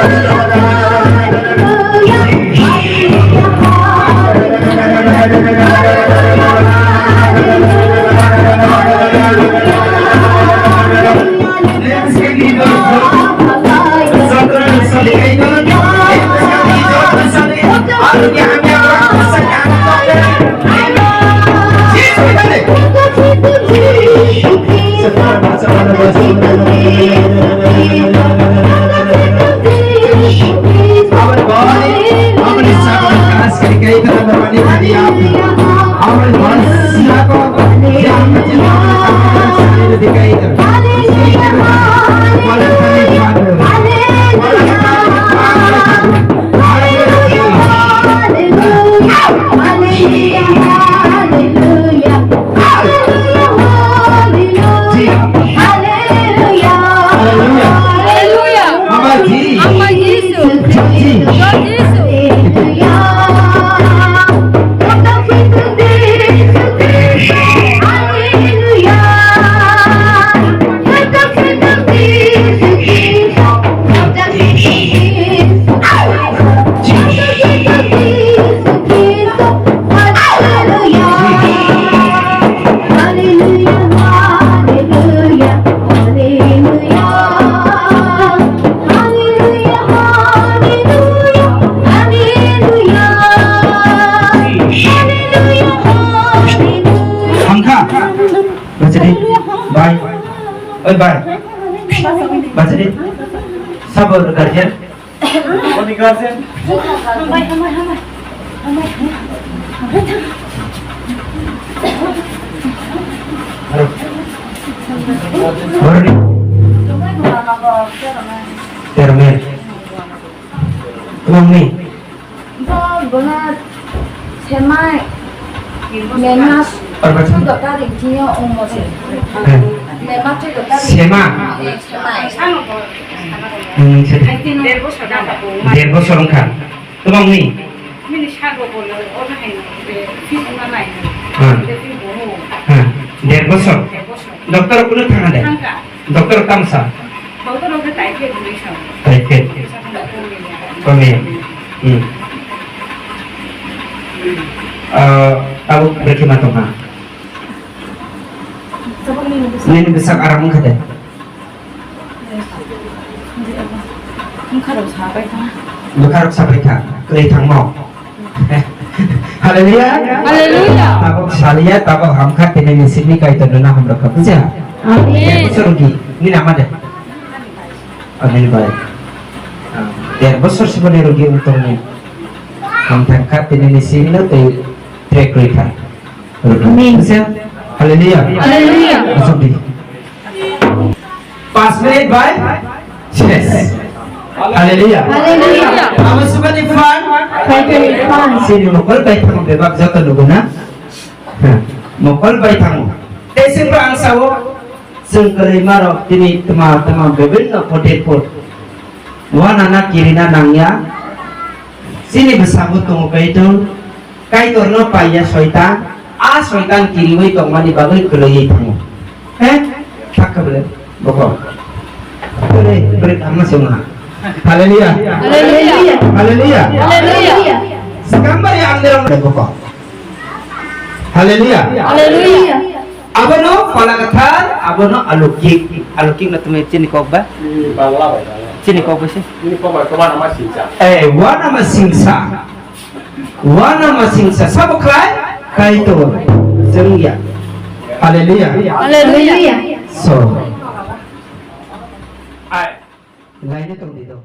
Thank you. Bye. Oi bye. Baca dit. Sabar guardian. What the guardian? Baru ni. Termen. Tuang ni. Guna semai menas juga kali dia umur menas juga kali Sema. Derbo sorongkan. Tuang ni. Derbo sor. Dokter kuno thang ada. Dokter kamsa. Taipei. Kami. Tahu berkemah tengah. Ini besar arah mengkada. Mengkarap sampai tak kelihatan mau. Haleluya. Haleluya. Tahu salia tahu hamkat ini sini kaitan dengan hamra kerja. Amin. Serugi. Ini nama dia. Amin baik. Biar besar sebenarnya rugi untungnya. Hamkat ini sini tu track record. Amin. Haleluya. Haleluya. Masuk di. 5 minit baik. Yes. Haleluya. Haleluya. Kamu sebenarnya fun. Fun. Sini mukul baik kamu bebas jauh terluguna. Mukul baik kamu. Tesim perang sawo. Sengkelima roh ini teman-teman bebel no podet. Wana nak kirina nangya. Sini bersambut tunggu kaitu. Kaitu no paya soitan. Soitan kiriwai tong mani bagai keloi kamu. Tak kebelet. Bokor. Beri kamu semua. Haleluya. Haleluya. Haleluya. Haleluya. Segambar yang anda orang bokor. Haleluya. Haleluya. Abono pala kathar, abono alukik na tume chini kokba. Chini kokba sih. Ini pemain nama Singsa. Wana masingsa. Wana masingsa. Sabo klay kai to. Jengya. Haleluya. Haleluya. So. Ai. Lainnya tong dito.